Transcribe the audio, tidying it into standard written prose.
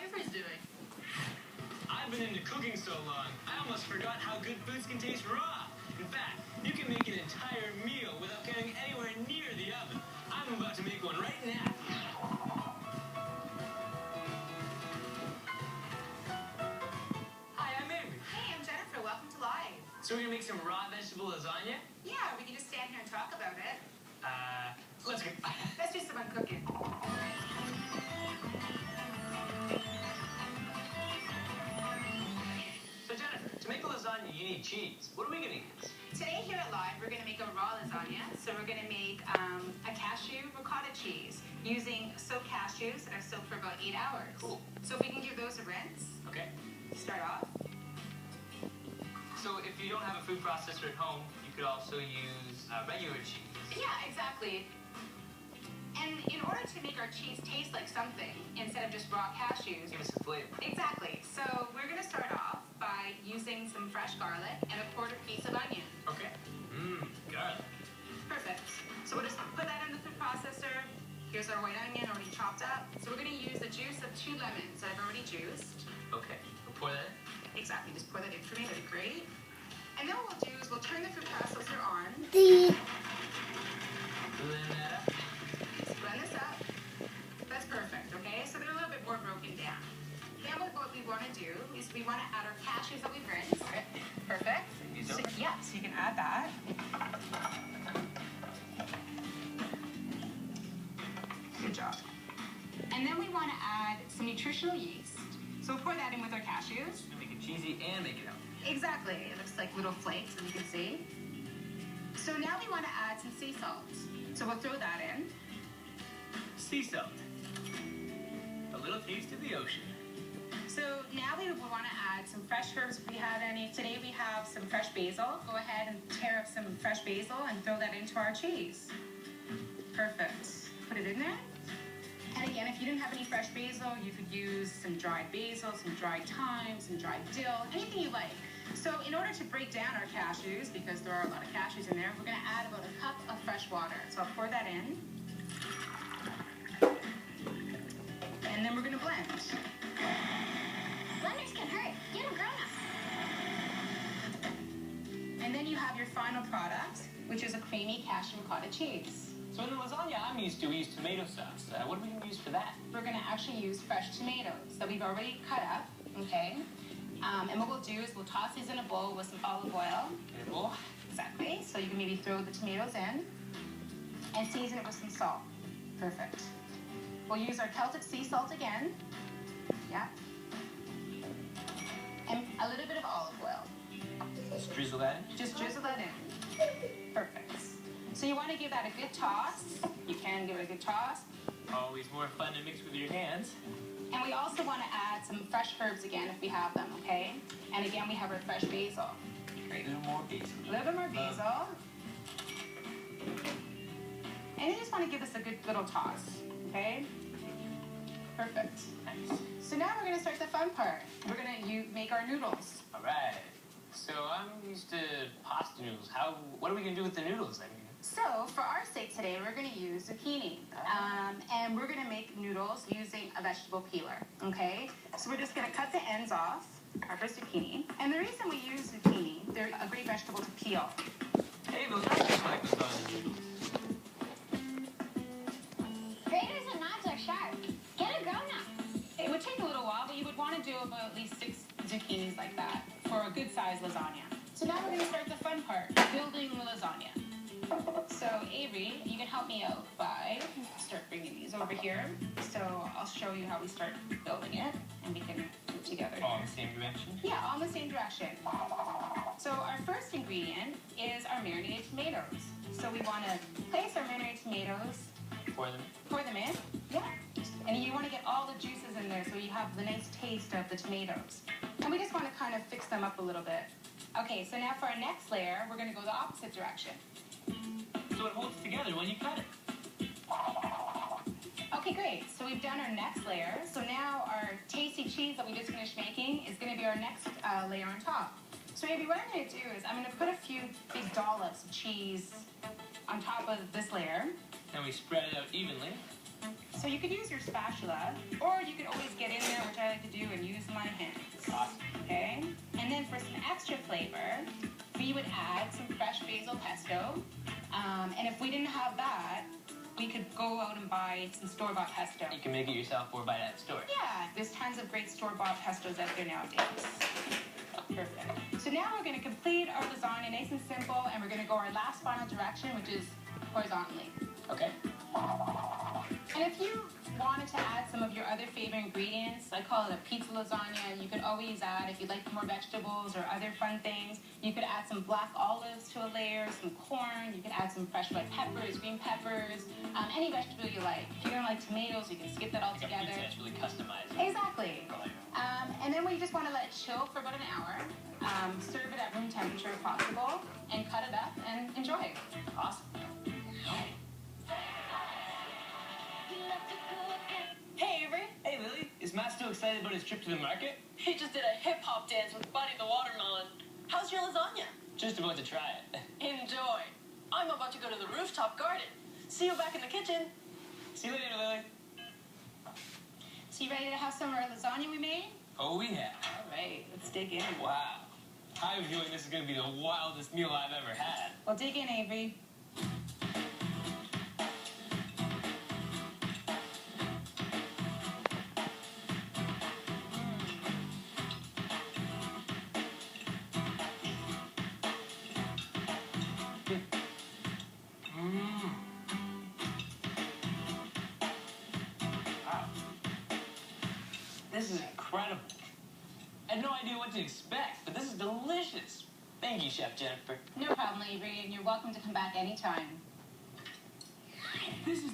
Avery's doing? I've been into cooking so long, I almost forgot how good foods can taste raw. In fact, you can make an entire meal without getting anywhere near the oven. I'm about to make one right now. Hi, I'm Avery. Hey, I'm Jennifer. Welcome to Live. So we're gonna make some raw vegetable lasagna? Yeah, we can just stand here and talk about it. Let's go. Let's do some uncooking. So Jennifer, to make a lasagna, you need cheese. What are we gonna use? Today here at Live, we're going to make a raw lasagna. So we're going to make a cashew ricotta cheese using soaked cashews that are soaked for about 8 hours. Cool. So if we can give those a rinse. Okay. Start off. So if you don't have a food processor at home, you could also use regular cheese. Yeah, exactly. And in order to make our cheese taste like something, instead of just raw cashews. Give us a flavor. Exactly. So we're going to start off by using some fresh garlic and a quarter piece of onion. Okay. Garlic. Perfect. So we'll just put that in the food processor. Here's our white onion already chopped up. So we're going to use the juice of 2 lemons that I've already juiced. Okay. We'll pour that in. Exactly. Just pour that in for me. That'd be great. And then what we'll do is we'll turn the food processor on. Blend that up. Blend this up. That's perfect, okay? So they're a little bit more broken down. Then what we want to do is we want to add our cashews that we've rinsed. Okay. Perfect. So, yeah, so you can add that. Good job. And then we want to add some nutritional yeast. So we'll pour that in with our cashews. Make it cheesy and make it healthy. Exactly. It looks like little flakes, as you can see. So now we want to add some sea salt. So we'll throw that in. Sea salt. A little taste of the ocean. So now we want to add some fresh herbs if we have any. Today we have some fresh basil. Go ahead and tear up some fresh basil and throw that into our cheese. Perfect. Put it in there. And again, if you didn't have any fresh basil, you could use some dried basil, some dried thyme, some dried dill, anything you like. So in order to break down our cashews, because there are a lot of cashews in there, we're going to add about a cup of fresh water. So I'll pour that in. And then we're going to blend. Blenders can hurt. Get a grown-up. And then you have your final product, which is a creamy cashew ricotta cheese. So in the lasagna I'm used to, we use tomato sauce. What are we going to use for that? We're going to actually use fresh tomatoes that we've already cut up, okay? And what we'll do is we'll toss these in a bowl with some olive oil. In a bowl? Exactly. So you can maybe throw the tomatoes in and season it with some salt. Perfect. We'll use our Celtic sea salt again. Yeah. And a little bit of olive oil. Just drizzle that in? Just drizzle that in. Perfect. So you want to give that a good toss. You can give it a good toss. Always more fun to mix with your hands. And we also want to add some fresh herbs again if we have them, okay? And again, we have our fresh basil. Great. A little more basil. A little bit more basil. And you just want to give this a good little toss, okay? Perfect. Nice. So now we're going to start the fun part. We're going to make our noodles. All right. So I'm used to pasta noodles. What are we going to do with the noodles? So for our sake today, we're going to use zucchini. And we're going to make noodles using a vegetable peeler, okay? So we're just going to cut the ends off of our zucchini. And the reason we use zucchini, they're a great vegetable to peel. Hey, those are just like lasagna noodles. Graders and knives are sharp. Get a grown-up. It would take a little while, but you would want to do about at least 6 zucchinis like that for a good-sized lasagna. So now we're going to start the fun part, building the lasagna. So Avery, you can help me out by start bringing these over here. So I'll show you how we start building it, and we can do it together. All in the same direction? Yeah, all in the same direction. So our first ingredient is our marinated tomatoes. So we want to place our marinated tomatoes. Pour them in. Yeah. And you want to get all the juices in there so you have the nice taste of the tomatoes. And we just want to kind of fix them up a little bit. Okay, so now for our next layer, we're going to go the opposite direction. So it holds together when you cut it. Okay, great. So we've done our next layer. So now our tasty cheese that we just finished making is going to be our next layer on top. So maybe what I'm going to do is I'm going to put a few big dollops of cheese on top of this layer. And we spread it out evenly. So you could use your spatula, or you could always get in there, which I like to do and use my hands. Awesome. Okay? And then for some extra flavor, we would add some fresh basil pesto. And if we didn't have that, we could go out and buy some store-bought pesto. You can make it yourself or buy it at the store. Yeah, there's tons of great store-bought pestos out there nowadays. Perfect. So now we're going to complete our lasagna nice and simple, and we're going to go our last final direction, which is horizontally. Okay. And if you wanted to add some of your other favorite ingredients, I call it a pizza lasagna, and you could always add, if you'd like more vegetables or other fun things, you could add some black olives to a layer, some corn, you could add some fresh red peppers, green peppers, any vegetable you like. If you don't like tomatoes, you can skip that altogether. Pizza that's really customized. Exactly. And then we just want to let it chill for about an hour, serve it at room temperature if possible, and cut it up and enjoy. Awesome. Hey, Avery. Hey, Lily. Is Matt still excited about his trip to the market? He just did a hip-hop dance with Buddy the Watermelon. How's your lasagna? Just about to try it. Enjoy. I'm about to go to the rooftop garden. See you back in the kitchen. See you later, Lily. So you ready to have some of our lasagna we made? Oh, yeah. All right, let's dig in. Wow. I have a feeling this is going to be the wildest meal I've ever had. Well, dig in, Avery. Wow. This is incredible. I had no idea what to expect, but this is delicious. Thank you, Chef Jennifer. No problem, Avery, and you're welcome to come back anytime. This is